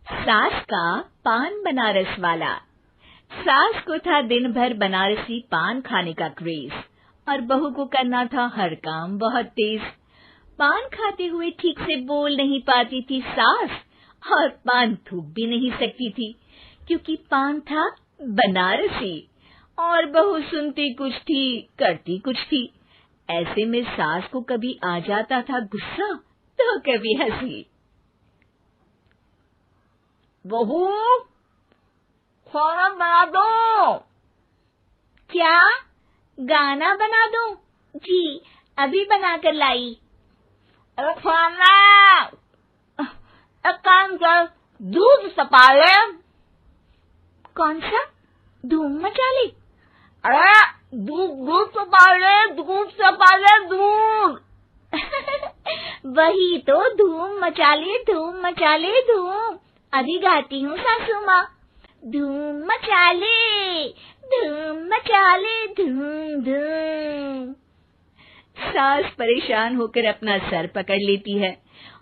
सास का पान बनारस वाला। सास को था दिन भर बनारसी पान खाने का क्रेज और बहू को करना था हर काम बहुत तेज। पान खाते हुए ठीक से बोल नहीं पाती थी सास और पान थूक भी नहीं सकती थी क्योंकि पान था बनारसी और बहू सुनती कुछ थी करती कुछ थी। ऐसे में सास को कभी आ जाता था गुस्सा तो कभी हंसी। बहू, खाना बना दो। क्या? गाना बना दूं? जी, अभी बनाकर लाई। अरे खाना, एक काम कर, दूध सपा ले। कौन सा? धूम मचा ले? अरे दूध सपा ले, दूध सपा ले, दूध। वही तो, धूम मचा ले, धूम मचा ले, धूम। अभी गाती हूँ सासू माँ। धूम मचा ले, धूम मचा ले, धूम धूम। सास परेशान होकर अपना सर पकड़ लेती है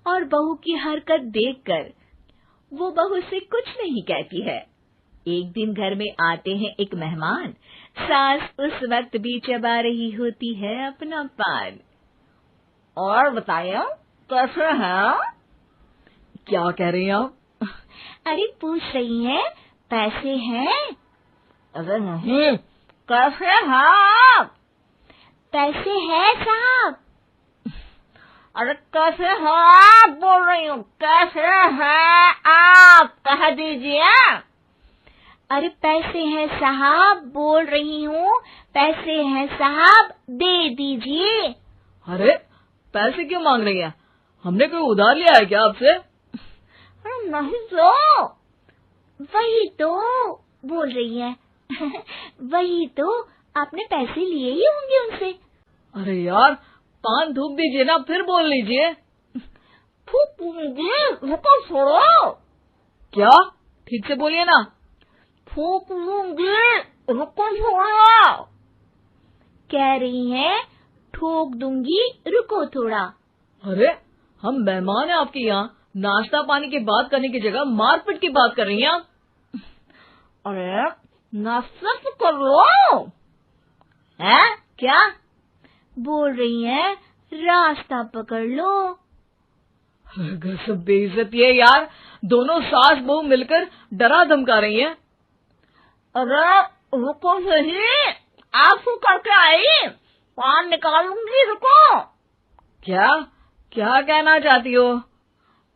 और बहू की हरकत देखकर वो बहू से कुछ नहीं कहती है। एक दिन घर में आते हैं एक मेहमान। सास उस वक्त भी चबा रही होती है अपना पान। और बताइए, कैसे हैं? क्या कह रही हैं आप? अरे पूछ रही हैं पैसे हैं? अरे नहीं, कैसे हैं आप? पैसे हैं साहब। अरे कैसे हैं आप बोल रही हूँ, कैसे हैं आप कह दीजिए। अरे पैसे हैं साहब बोल रही हूँ, पैसे हैं साहब दे दीजिए। अरे पैसे क्यों मांग रही हैं? हमने कोई उधार लिया है क्या आपसे? नहीं तो। वही तो बोल रही है। वही तो, आपने पैसे लिए ही होंगे उनसे। अरे यार, पान थूक दीजिए ना, फिर बोल लीजिए। थूकूंगी, रुको छोड़ो। क्या? ठीक से बोलिए ना। थूक लूंगी, रुको छोड़ो। कह रही हैं ठोक दूंगी, रुको थोड़ा। अरे हम मेहमान हैं आपके यहाँ, नाश्ता पानी की बात करने की जगह मारपीट की बात कर रही हैं आप। अरे नाश्ता तो कर लो। है क्या? बोल रही हैं रास्ता पकड़ लो। गजब बेइज्जती है यार, दोनों सास बहू मिलकर डरा धमका रही हैं। अरे रुको सही, आंसू करके आई, पान निकालूंगी, रुको। क्या क्या कहना चाहती हो?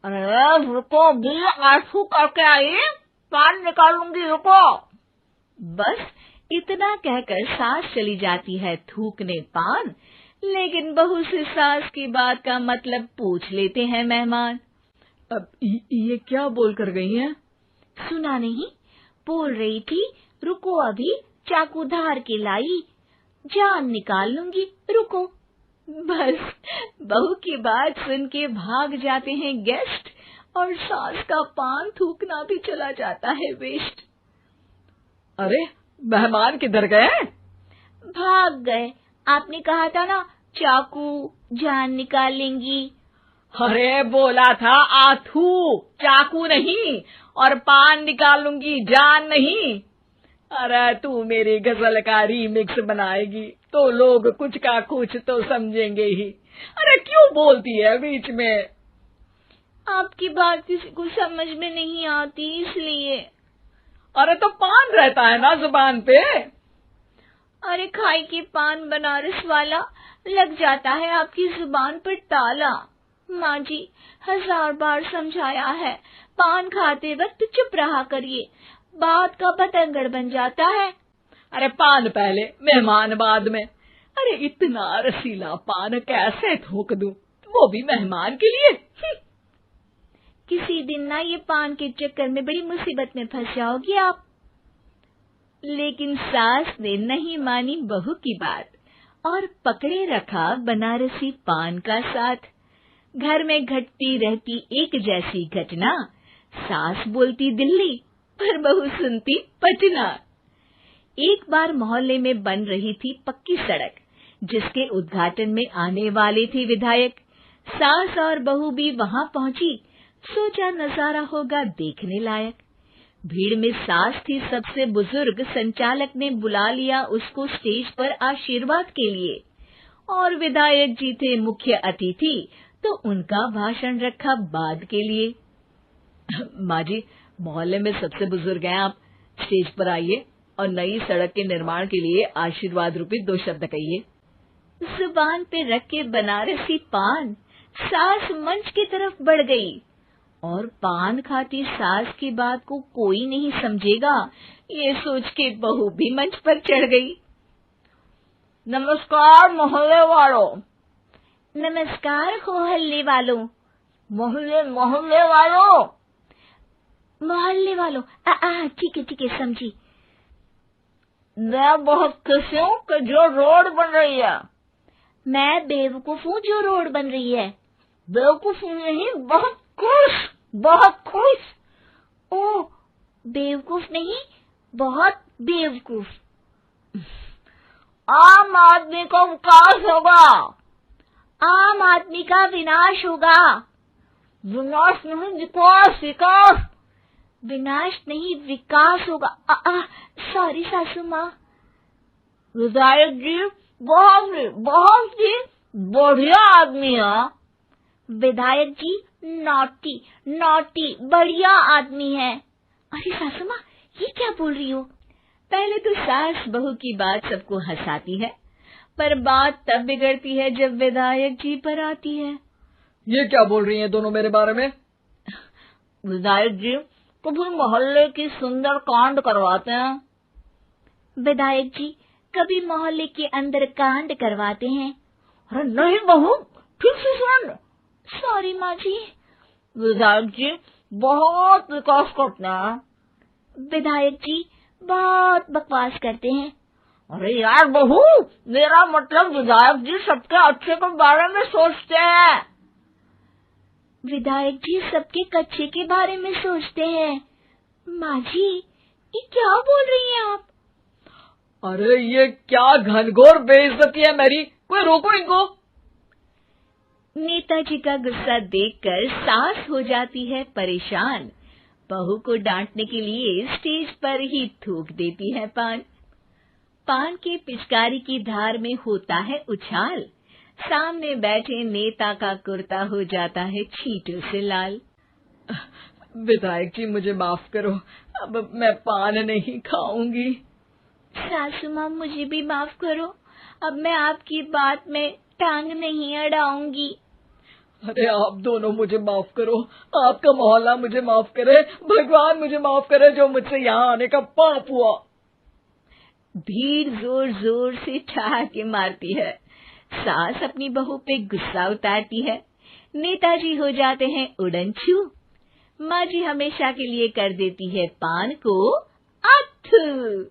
अरे रुको भी, आंसू करके आई, पान निकालूंगी, रुको। बस इतना कहकर सास चली जाती है थूकने पान। लेकिन बहू से सास की बात का मतलब पूछ लेते हैं मेहमान। अब ये क्या बोल कर गई हैं? सुना नहीं? बोल रही थी रुको अभी चाकू धार के लाई, जान निकाल लूंगी, रुको। बस बहू की बात सुन के भाग जाते हैं गेस्ट और सास का पान थूकना भी चला जाता है वेस्ट। अरे मेहमान किधर गए? भाग गए। आपने कहा था ना चाकू जान निकाल लेंगी। अरे बोला था आथू, चाकू नहीं, और पान निकालूंगी, जान नहीं। अरे तू मेरी गजल का रीमिक्स बनाएगी तो लोग कुछ का कुछ तो समझेंगे ही। अरे क्यों बोलती है बीच में? आपकी बात किसी को समझ में नहीं आती इसलिए। अरे तो पान रहता है ना जुबान पे। अरे खाई के पान बनारस वाला, लग जाता है आपकी जुबान पर ताला। माँ जी 1000 बार समझाया है, पान खाते वक्त चुप रहा करिए, बात का बतंगड़ बन जाता है। अरे पान पहले, मेहमान बाद में। अरे इतना रसीला पान कैसे थूक दूं, वो भी मेहमान के लिए। किसी दिन ना ये पान के चक्कर में बड़ी मुसीबत में फंस जाओगी आप। लेकिन सास ने नहीं मानी बहू की बात और पकड़े रखा बनारसी पान का साथ। घर में घटती रहती एक जैसी घटना, सास बोलती दिल्ली पर बहू सुनती पटना। एक बार मोहल्ले में बन रही थी पक्की सड़क, जिसके उद्घाटन में आने वाले थे विधायक। सास और बहू भी वहां पहुंची। सोचा नजारा होगा देखने लायक। भीड़ में सास थी सबसे बुजुर्ग। संचालक ने बुला लिया उसको स्टेज पर आशीर्वाद के लिए, और विधायक जी थे मुख्य अतिथि, तो उनका भाषण रखा बाद के लिए। माँ जी, मोहल्ले में सबसे बुजुर्ग हैं आप, स्टेज पर आइए और नई सड़क के निर्माण के लिए आशीर्वाद रूपी 2 शब्द कहिए। जुबान पे रख के बनारसी पान सास मंच की तरफ बढ़ गई, और पान खाती सास की बात को कोई नहीं समझेगा, ये सोच के बहू भी मंच पर चढ़ गई। नमस्कार मोहल्ले वालों। नमस्कार मोहल्ले वालों। मोहल्ले मोहल्ले वालों। मोहल्ले वालों, ठीक है समझी। मैं बहुत खुश हूँ कि जो रोड बन रही है। मैं बेवकूफ हूँ जो रोड बन रही है। बेवकूफ नहीं, बहुत खुश, बहुत खुश। ओह, बेवकूफ नहीं, बहुत बेवकूफ। आम आदमी का विकास होगा। आम आदमी का विनाश होगा। विनाश नहीं, विकास, विकास। विनाश नहीं, विकास होगा। सॉरी सासू माँ। विधायक जी बहुत ही बढ़िया आदमी है। विधायक जी नॉटी बढ़िया आदमी है। अरे सासू माँ, ये क्या बोल रही हो? पहले तो सास बहू की बात सबको हंसाती है, पर बात तब बिगड़ती है जब विधायक जी पर आती है। ये क्या बोल रही हैं दोनों मेरे बारे में? विधायक जी कभी मोहल्ले की सुंदर कांड करवाते हैं। विधायक जी कभी मोहल्ले के अंदर कांड करवाते हैं। अरे नहीं बहू, ठीक से सुन। सॉरी माँ जी। विधायक जी बहुत विकास करते हैं। विधायक जी बहुत बकवास करते हैं। अरे यार बहू, मेरा मतलब विधायक जी सबके अच्छे के बारे में सोचते हैं। विधायक जी सबके कच्चे के बारे में सोचते हैं। माँ जी, ये क्या बोल रही हैं आप? अरे ये क्या घनघोर बेइज्जती है मेरी, कोई रोको इनको। नेताजी का गुस्सा देखकर सास हो जाती है परेशान। बहू को डांटने के लिए स्टेज पर ही थूक देती है पान के पिचकारी की धार में होता है उछाल। सामने बैठे नेता का कुर्ता हो जाता है छींटों से लाल। विधायक जी मुझे माफ करो, अब मैं पान नहीं खाऊंगी। सासू माँ मुझे भी माफ करो, अब मैं आपकी बात में टांग नहीं अड़ाऊंगी। अरे आप दोनों मुझे माफ करो, आपका मोहल्ला मुझे माफ करे, भगवान मुझे माफ करे जो मुझसे यहाँ आने का पाप हुआ। भीड़ जोर जोर से ठहाके मारती है। सास अपनी बहू पे गुस्सा उतारती है। नेताजी हो जाते हैं उड़नछू। माँ जी हमेशा के लिए कर देती है पान को अथू।